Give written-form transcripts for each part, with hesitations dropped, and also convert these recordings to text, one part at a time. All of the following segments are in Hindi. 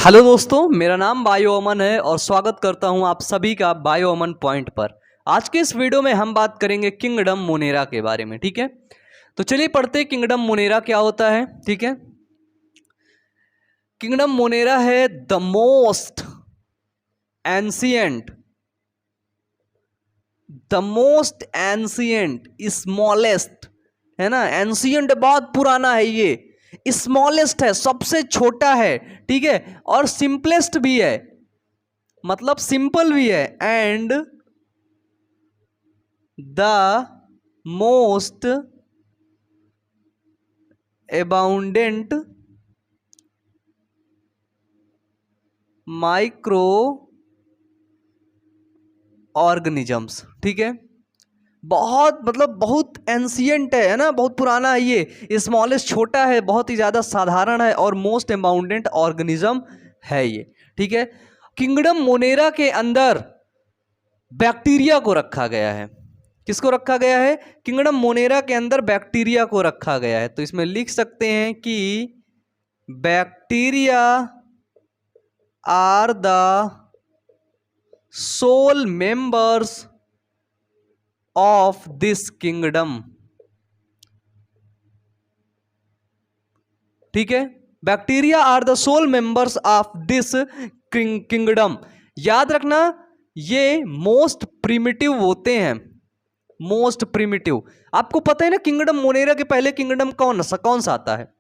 हेलो दोस्तों, मेरा नाम बायो अमन है और स्वागत करता हूं आप सभी का बायो अमन पॉइंट पर। आज के इस वीडियो में हम बात करेंगे किंगडम मोनेरा के बारे में। ठीक है, तो चलिए पढ़ते हैं किंगडम मोनेरा क्या होता है। ठीक है, किंगडम मोनेरा है द मोस्ट एंशियंट स्मॉलेस्ट, है ना। एंशियंट बहुत पुराना है, ये स्मॉलेस्ट है, सबसे छोटा है। ठीक है, और सिंपलेस्ट भी है, मतलब सिंपल भी है, and the most abundant micro organisms. ठीक है, बहुत मतलब बहुत एंशियंट है ना, बहुत पुराना है ये। स्मॉलेस्ट छोटा है, बहुत ही ज़्यादा साधारण है, और मोस्ट अबाउंडेंट ऑर्गेनिज्म है ये। ठीक है, किंगडम मोनेरा के अंदर बैक्टीरिया को रखा गया है। किसको रखा गया है? किंगडम मोनेरा के अंदर बैक्टीरिया को रखा गया है। तो इसमें लिख सकते हैं कि bacteria are the sole members of this kingdom. ठीक है, bacteria are the sole members of this kingdom. याद रखना, ये मोस्ट प्रिमिटिव होते हैं, मोस्ट प्रिमिटिव। आपको पता है ना, किंगडम मोनेरा के पहले किंगडम कौन सा आता है?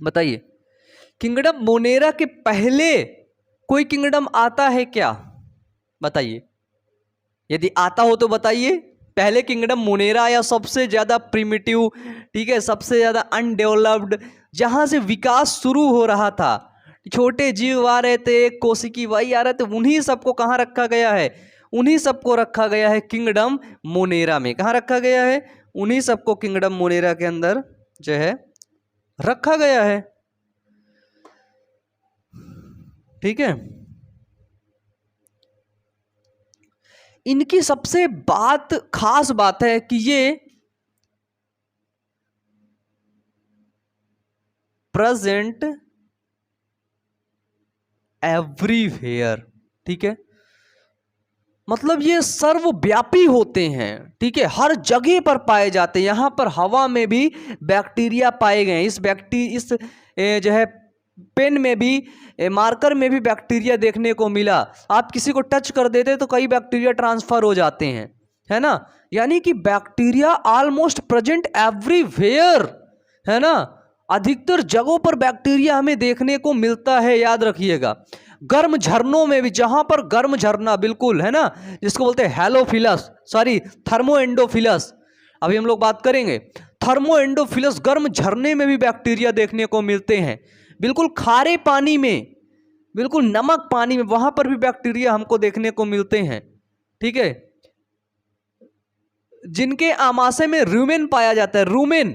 बताइए, किंगडम मोनेरा के पहले कोई किंगडम आता है क्या? बताइए, यदि आता हो तो बताइए। पहले किंगडम मोनेरा या सबसे ज्यादा प्रिमिटिव, ठीक है, सबसे ज्यादा अनडेवलप्ड, जहां से विकास शुरू हो रहा था, छोटे जीव आ रहे थे, कोशिकी वही आ रहे थे, उन्हीं सबको कहाँ रखा गया है? उन्हीं सबको रखा गया है किंगडम मोनेरा में। कहाँ रखा गया है? उन्हीं सबको किंगडम मोनेरा के अंदर जो है रखा गया है। ठीक है, इनकी सबसे खास बात है कि ये प्रेजेंट एवरीवेयर। ठीक है, मतलब ये सर्वव्यापी होते हैं। ठीक है, हर जगह पर पाए जाते हैं। यहां पर हवा में भी बैक्टीरिया पाए गए हैं। इस जो है पेन में भी, मार्कर में भी बैक्टीरिया देखने को मिला। आप किसी को टच कर देते तो कई बैक्टीरिया ट्रांसफर हो जाते हैं, है ना। यानी कि बैक्टीरिया ऑलमोस्ट प्रेजेंट एवरीवेयर, है ना। अधिकतर जगहों पर बैक्टीरिया हमें देखने को मिलता है, याद रखिएगा। गर्म झरनों में भी, जहां पर गर्म झरना बिल्कुल, है ना, जिसको बोलते हैं हेलोफिलस, सॉरी थर्मोएंडोफिलस, अभी हम लोग बात करेंगे। थर्मोएंडोफिलस गर्म झरने में भी बैक्टीरिया देखने को मिलते हैं। बिल्कुल खारे पानी में, बिल्कुल नमक पानी में, वहां पर भी बैक्टीरिया हमको देखने को मिलते हैं। ठीक है, जिनके आमाशय में रूमेन पाया जाता है, रूमेन,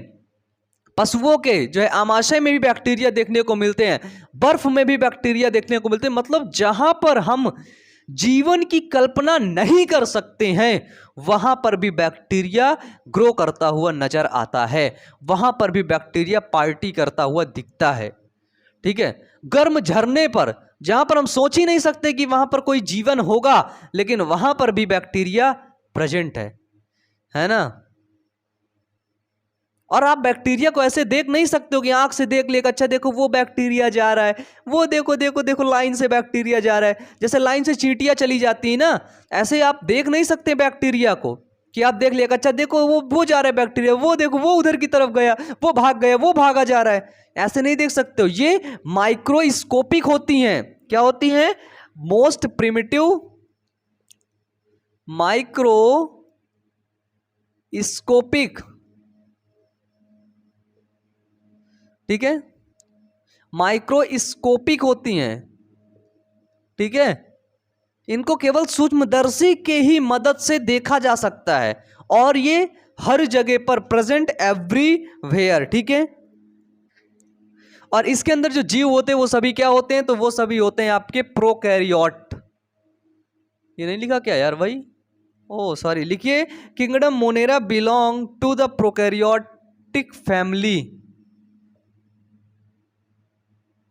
पशुओं के जो है आमाशय में भी बैक्टीरिया देखने को मिलते हैं। बर्फ में भी बैक्टीरिया देखने को मिलते हैं। मतलब जहां पर हम जीवन की कल्पना नहीं कर सकते हैं, वहां पर भी बैक्टीरिया ग्रो करता हुआ नजर आता है, वहां पर भी बैक्टीरिया पार्टी करता हुआ दिखता है। ठीक है, गर्म झरने पर, जहां पर हम सोच ही नहीं सकते कि वहां पर कोई जीवन होगा, लेकिन वहां पर भी बैक्टीरिया प्रेजेंट है ना। और आप बैक्टीरिया को ऐसे देख नहीं सकते हो कि आंख से देख ले, अच्छा देखो वो बैक्टीरिया जा रहा है, वो देखो देखो देखो लाइन से बैक्टीरिया जा रहा है। जैसे लाइन से चींटियां चली जाती है ना, ऐसे आप देख नहीं सकते बैक्टीरिया को कि आप देख लिया, अच्छा देखो वो जा रहा है बैक्टीरिया, वो देखो वो उधर की तरफ गया, वो भाग गया, वो भागा जा रहा है। ऐसे नहीं देख सकते हो। ये माइक्रोस्कोपिक होती हैं। क्या होती हैं? Most primitive microscopic. ठीक है, माइक्रोस्कोपिक होती हैं। ठीक है, इनको केवल सूक्ष्मदर्शी के ही मदद से देखा जा सकता है, और ये हर जगह पर प्रेजेंट एवरीवेयर। ठीक है, और इसके अंदर जो जीव होते हैं वो सभी क्या होते हैं? तो वो सभी होते हैं आपके प्रोकैरियोट। ये नहीं लिखा क्या यार भाई? ओ सॉरी, लिखिए kingdom Monera belong to the prokaryotic family.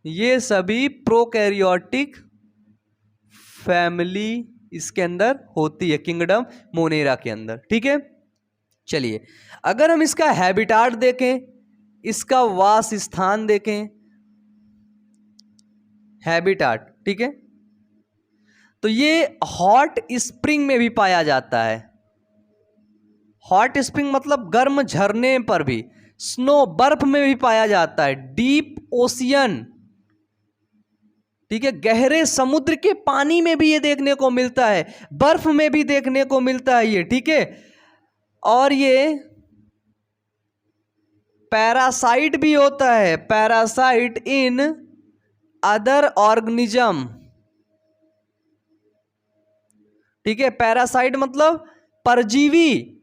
ये सभी प्रोकैरियोटिक फैमिली इसके अंदर होती है, किंगडम मोनेरा के अंदर। ठीक है, चलिए अगर हम इसका हैबिटाट देखें, इसका वास स्थान देखें, हैबिटाट, ठीक है, तो ये हॉट स्प्रिंग में भी पाया जाता है। हॉट स्प्रिंग मतलब गर्म झरने पर भी, स्नो बर्फ में भी पाया जाता है, डीप ओशियन, ठीक है, गहरे समुद्र के पानी में भी ये देखने को मिलता है, बर्फ में भी देखने को मिलता है ये। ठीक है, और ये पैरासाइट भी होता है, पैरासाइट इन अदर ऑर्गेनिज्म। ठीक है, पैरासाइट मतलब परजीवी,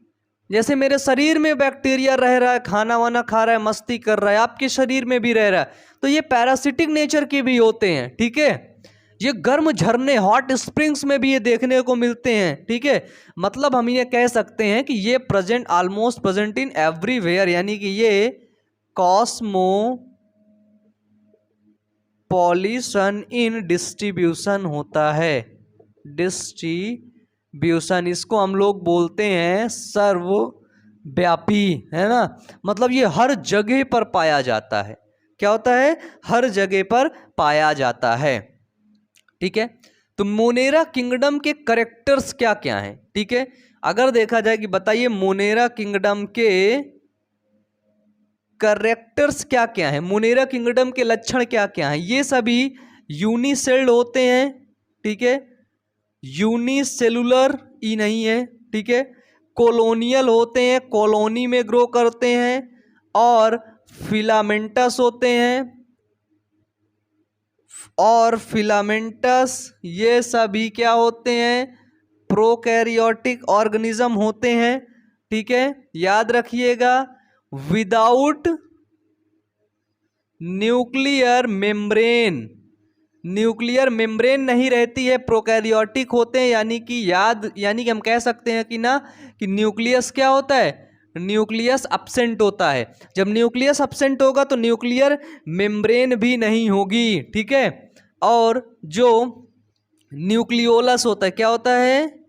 जैसे मेरे शरीर में बैक्टीरिया रह रहा है, खाना वाना खा रहा है, मस्ती कर रहा है, आपके शरीर में भी रह रहा है, तो ये पैरासिटिक नेचर के भी होते हैं। ठीक है, ये गर्म झरने हॉट स्प्रिंग्स में भी ये देखने को मिलते हैं। ठीक है, मतलब हम ये कह सकते हैं कि ये present, almost present in everywhere, यानी कि ये कॉस्मोपॉलिटन इन डिस्ट्रीब्यूशन होता है, डिस्ट्रीब्यूशन, इसको हम लोग बोलते हैं सर्वव्यापी, है ना, मतलब ये हर जगह पर पाया जाता है। क्या होता है? हर जगह पर पाया जाता है। ठीक है, तो मोनेरा किंगडम के कैरेक्टर्स क्या क्या हैं? ठीक है, अगर देखा जाए कि बताइए मोनेरा किंगडम के कैरेक्टर्स क्या क्या हैं, मोनेरा किंगडम के लक्षण क्या क्या हैं, ये सभी यूनिसेल्ड होते हैं। ठीक है, यूनिसेलुलर ई नहीं है। ठीक है, कॉलोनियल होते हैं, कॉलोनी में ग्रो करते हैं, और फिलामेंटस होते हैं, और फिलामेंटस ये सभी क्या होते हैं? प्रोकैरियोटिक ऑर्गेनिज्म होते हैं। ठीक है, याद रखिएगा, without nuclear membrane, nuclear membrane नहीं रहती है, प्रोकैरियोटिक होते हैं, यानी कि हम कह सकते हैं कि ना कि न्यूक्लियस क्या होता है? न्यूक्लियस अब्सेंट होता है। जब न्यूक्लियस अब्सेंट होगा तो न्यूक्लियर मेम्ब्रेन भी नहीं होगी। ठीक है, और जो न्यूक्लियोलस होता है, क्या होता है?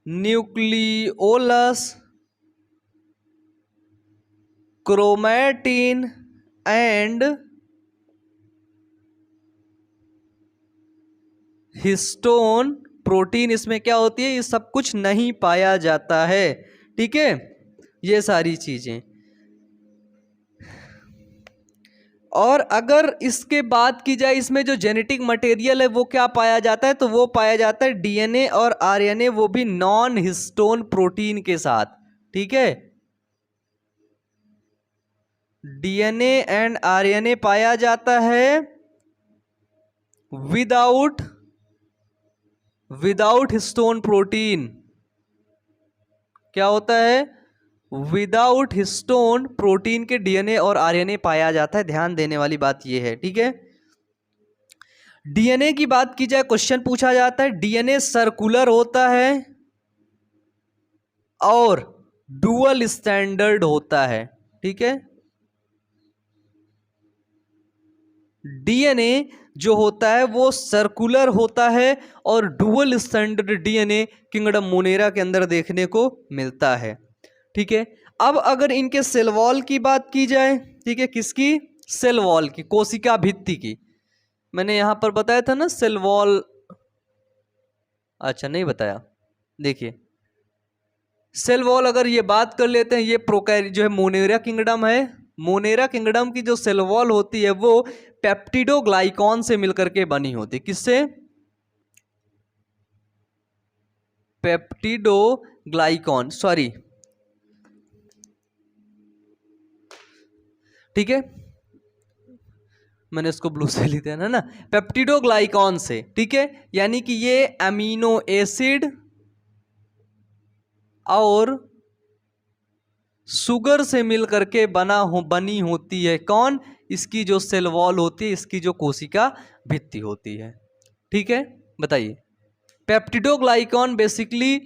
Nucleolus chromatin and histone protein इसमें क्या होती है? ये सब कुछ नहीं पाया जाता है। ठीक है, ये सारी चीजें। और अगर इसके बात की जाए, इसमें जो जेनेटिक मटेरियल है वो क्या पाया जाता है? तो वो पाया जाता है डीएनए और आरएनए, वो भी नॉन हिस्टोन प्रोटीन के साथ। ठीक है, डीएनए एंड आरएनए पाया जाता है विदाउट हिस्टोन प्रोटीन। क्या होता है? विदाउट हिस्टोन प्रोटीन के डीएनए और आरएनए पाया जाता है। ध्यान देने वाली बात यह है। ठीक है, डीएनए की बात की जाए, क्वेश्चन पूछा जाता है, डीएनए सर्कुलर होता है और डुअल स्टैंडर्ड होता है। ठीक है, डीएनए जो होता है वो सर्कुलर होता है और dual standard DNA kingdom Monera के अंदर देखने को मिलता है। ठीक है, अब अगर इनके सेल वॉल की बात की जाए, ठीक है, किसकी? सेल वॉल की, कोशिका भित्ति की। मैंने यहां पर बताया था ना सेल वॉल, अच्छा नहीं बताया। देखिए सेल वॉल, अगर ये बात कर लेते हैं, ये प्रोकैरी जो है मोनेरा किंगडम है, मोनेरा किंगडम की जो सेल वॉल होती है वो पेप्टिडोग्लाइकॉन से मिलकर के बनी होती है। किससे? पेप्टिडोग्लाइकॉन, सॉरी, ठीक है, मैंने इसको ब्लू से लिखा है ना, पेप्टिडोग्लाइकॉन से। ठीक है, यानी कि ये अमीनो एसिड और शुगर से मिलकर के बनी होती है। कौन? इसकी जो सेल वॉल होती है, इसकी जो कोशिका भित्ति होती है। ठीक है, बताइए, पेप्टिडोग्लाइकॉन बेसिकली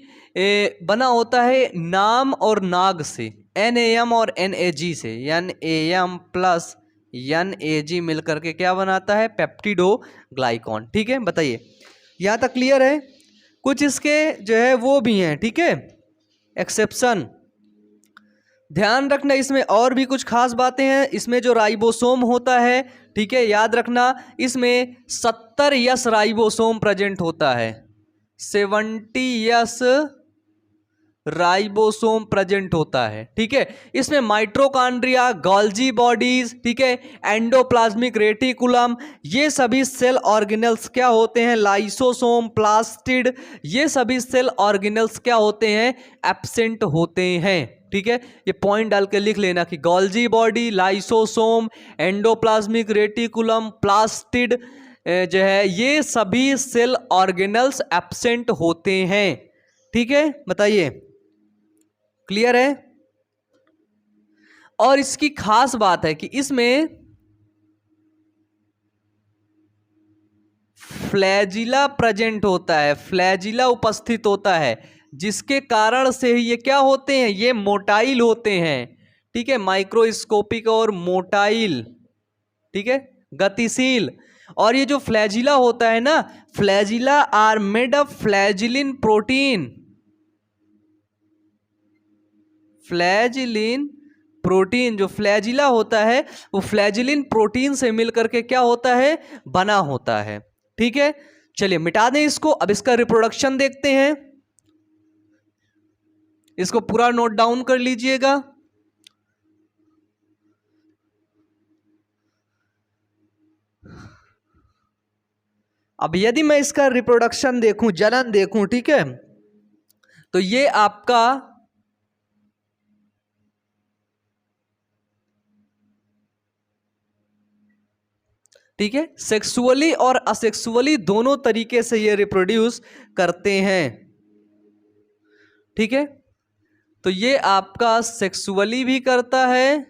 बना होता है नाम और नाग से, NAM और NAG से, NAM प्लस NAG मिलकर के क्या बनाता है, पेप्टिडोग्लाइकॉन। ठीक है, बताइए यहाँ तक क्लियर है। कुछ इसके जो है वो भी हैं, ठीक है, एक्सेप्शन। ध्यान रखना इसमें और भी कुछ खास बातें हैं। इसमें जो राइबोसोम होता है, ठीक है, याद रखना इसमें 70 यस राइबोसोम प्रेजेंट होता है, 70 यस राइबोसोम प्रेजेंट होता है। ठीक है, इसमें माइटोकॉन्ड्रिया, गोल्जी बॉडीज, ठीक है, एंडोप्लाज्मिक रेटिकुलम, ये सभी सेल ऑर्गेनेल्स क्या होते हैं, लाइसोसोम, प्लास्टिड, ये सभी सेल ऑर्गेनेल्स क्या होते हैं, एब्सेंट होते हैं। ठीक है, ये पॉइंट डाल के लिख लेना कि Golgi body, lysosome, endoplasmic reticulum, plastid जो है ये सभी सेल ऑर्गेनेल्स एब्सेंट होते हैं। ठीक है, बताइए क्लियर है। और इसकी खास बात है कि इसमें फ्लैजिला प्रेजेंट होता है, फ्लैजिला उपस्थित होता है, जिसके कारण से ये क्या होते हैं, ये मोटाइल होते हैं। ठीक है, माइक्रोस्कोपिक और मोटाइल, ठीक है, गतिशील। और ये जो फ्लैजिला होता है ना, flagella are made of flagellin protein, flagellin protein, जो फ्लैजिला होता है वो फ्लैजिलिन प्रोटीन से मिलकर के क्या होता है, बना होता है। ठीक है, चलिए मिटा दें इसको। अब इसका रिप्रोडक्शन देखते हैं, इसको पूरा नोट डाउन कर लीजिएगा। अब यदि मैं इसका रिप्रोडक्शन देखूं, जनन देखूं, ठीक है, तो ये आपका ठीक है, सेक्सुअली और असेक्सुअली दोनों तरीके से ये रिप्रोड्यूस करते हैं। ठीक है, तो ये आपका सेक्सुअली भी करता है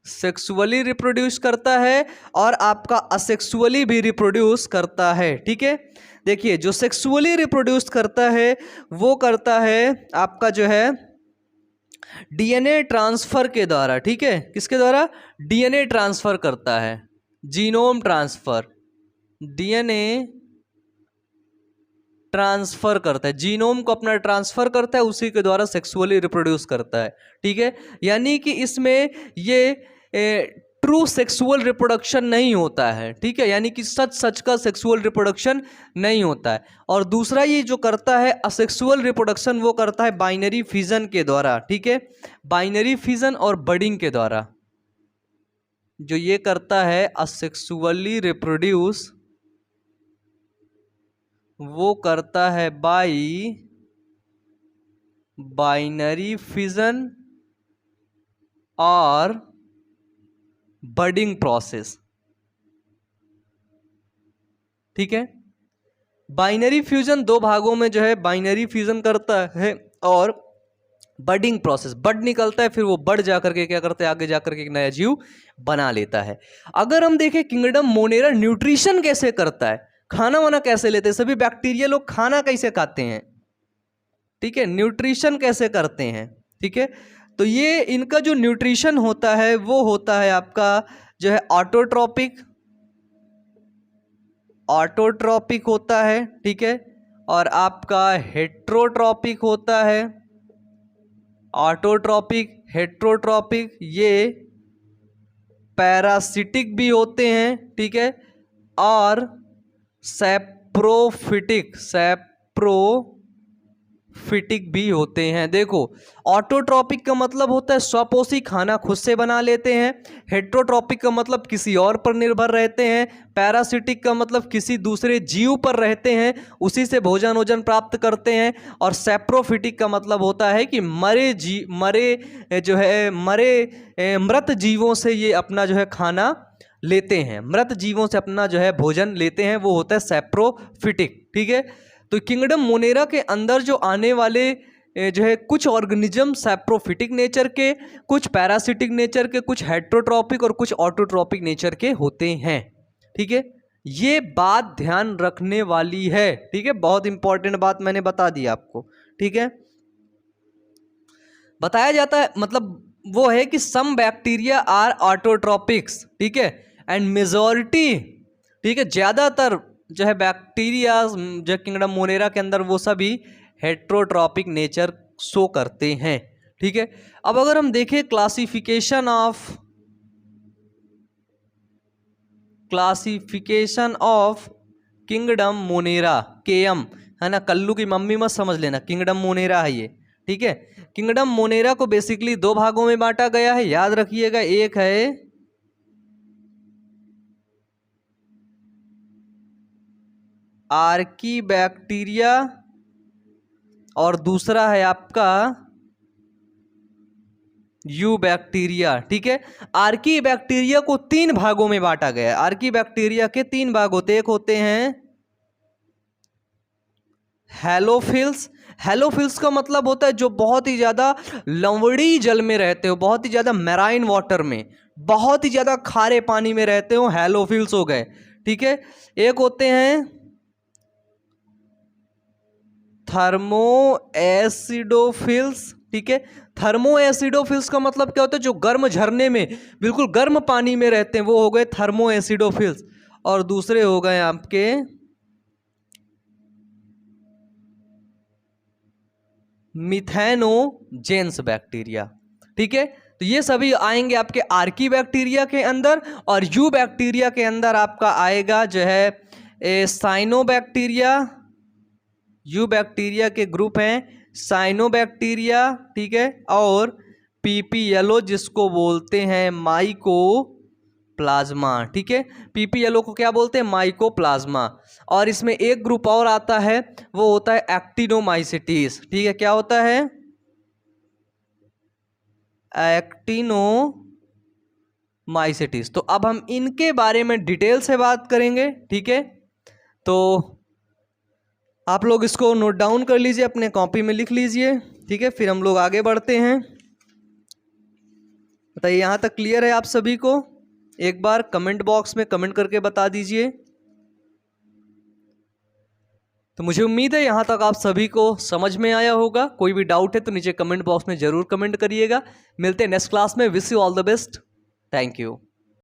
सेक्सुअली रिप्रोड्यूस करता है और आपका असेक्सुअली भी रिप्रोड्यूस करता है। ठीक है, देखिए जो सेक्सुअली रिप्रोड्यूस करता है वो करता है आपका जो है डीएनए ट्रांसफर के द्वारा। ठीक है, किसके द्वारा, डीएनए ट्रांसफर करता है, जीनोम ट्रांसफर, डीएनए ट्रांसफर करता है, जीनोम को अपना ट्रांसफर करता है, उसी के द्वारा सेक्सुअली रिप्रोड्यूस करता है। ठीक है, यानी कि इसमें ये ट्रू सेक्सुअल रिप्रोडक्शन नहीं होता है। ठीक है, यानी कि सच का सेक्सुअल रिप्रोडक्शन नहीं होता है। और दूसरा ये जो करता है असेक्सुअल रिप्रोडक्शन, वो करता है बाइनरी फिजन के द्वारा। ठीक है, बाइनरी फिजन और बडिंग के द्वारा जो ये करता है असेक्सुअली रिप्रोड्यूस, वो करता है बाइनरी फिजन और बडिंग प्रोसेस। ठीक है, बाइनरी फ्यूजन दो भागों में जो है बाइनरी फ्यूजन करता है और बडिंग प्रोसेस, बड निकलता है, फिर वो बढ़ जाकर के क्या करता है, आगे जाकर के एक नया जीव बना लेता है। अगर हम देखें किंगडम मोनेरा न्यूट्रिशन कैसे करता है, खाना वाना कैसे लेते हैं, सभी बैक्टीरिया लोग खाना कैसे खाते हैं, ठीक है, न्यूट्रिशन कैसे करते हैं। ठीक है, तो ये इनका जो न्यूट्रिशन होता है वो होता है आपका जो है ऑटोट्रॉपिक होता है। ठीक है, और आपका हेट्रोट्रॉपिक होता है, ऑटोट्रॉपिक, हेट्रोट्रॉपिक, ये पैरासिटिक भी होते हैं। ठीक है, और सैप्रोफिटिक भी होते हैं। देखो, ऑटोट्रॉपिक का मतलब होता है स्वपोषी, खाना खुद से बना लेते हैं। हेट्रोट्रॉपिक का मतलब किसी और पर निर्भर रहते हैं। पैरासिटिक का मतलब किसी दूसरे जीव पर रहते हैं, उसी से भोजन प्राप्त करते हैं। और सैप्रोफिटिक का मतलब होता है कि मृत जीवों से ये अपना जो है खाना लेते हैं, मृत जीवों से अपना जो है भोजन लेते हैं, वो होता है सैप्रोफिटिक। ठीक है, तो किंगडम मोनेरा के अंदर जो आने वाले जो है कुछ ऑर्गेनिज्म सैप्रोफिटिक नेचर के, कुछ पैरासिटिक नेचर के, कुछ हेट्रोट्रॉपिक और कुछ ऑटोट्रॉपिक नेचर के होते हैं। ठीक है, ये बात ध्यान रखने वाली है। ठीक है, बहुत इंपॉर्टेंट बात मैंने बता दी आपको। ठीक है, बताया जाता है, मतलब वो है कि सम बैक्टीरिया आर ऑटोट्रॉपिक्स, ठीक है, एंड मेजॉरिटी, ठीक है, ज़्यादातर जो है बैक्टीरिया जो किंगडम मोनेरा के अंदर वो सभी हेट्रोट्रॉपिक नेचर शो करते हैं, ठीक है। अब अगर हम देखें क्लासिफिकेशन ऑफ किंगडम मोनेरा, केएम है ना, कल्लू की मम्मी मत समझ लेना, किंगडम मोनेरा है ये, ठीक है। किंगडम मोनेरा को बेसिकली 2 भागों में बांटा गया है, याद रखिएगा। एक है आर्की बैक्टीरिया और दूसरा है आपका यू बैक्टीरिया, ठीक है। आर्की बैक्टीरिया को 3 भागों में बांटा गया है। आर्की बैक्टीरिया के 3 भाग होते हैं। एक होते हैं हेलोफिल्स। हेलोफिल्स का मतलब होता है जो बहुत ही ज़्यादा लवणीय जल में रहते हो, बहुत ही ज़्यादा मैराइन वाटर में, बहुत ही ज़्यादा खारे पानी में रहते हो, हेलोफिल्स हो गए, ठीक है। एक होते हैं थर्मो एसिडोफिल्स, ठीक है। थर्मो एसिडोफिल्स का मतलब क्या होता है, जो गर्म झरने में बिल्कुल गर्म पानी में रहते हैं, वो हो गए थर्मो एसिडोफिल्स। और दूसरे हो गए आपके मिथेनोजेंस बैक्टीरिया, ठीक है। तो ये सभी आएंगे आपके आर्की बैक्टीरिया के अंदर, और यू बैक्टीरिया के अंदर आपका आएगा जो है साइनोबैक्टीरिया। यू बैक्टीरिया के ग्रुप हैं साइनोबैक्टीरिया, ठीक है, और पीपी येलो जिसको बोलते हैं माइकोप्लाज्मा, ठीक है। पीपी येलो को क्या बोलते हैं, माइकोप्लाज्मा। और इसमें एक ग्रुप और आता है, वो होता है एक्टिनोमाइसिटीज, ठीक है। क्या होता है, एक्टिनोमाइसिटीज। तो अब हम इनके बारे में डिटेल से बात करेंगे, ठीक है। तो आप लोग इसको नोट डाउन कर लीजिए, अपने कॉपी में लिख लीजिए, ठीक है। फिर हम लोग आगे बढ़ते हैं। बताइए यहाँ तक क्लियर है आप सभी को? एक बार कमेंट बॉक्स में कमेंट करके बता दीजिए। तो मुझे उम्मीद है यहाँ तक आप सभी को समझ में आया होगा। कोई भी डाउट है तो नीचे कमेंट बॉक्स में ज़रूर कमेंट करिएगा। मिलते हैं नेक्स्ट क्लास में। Wish you all the best. Thank you.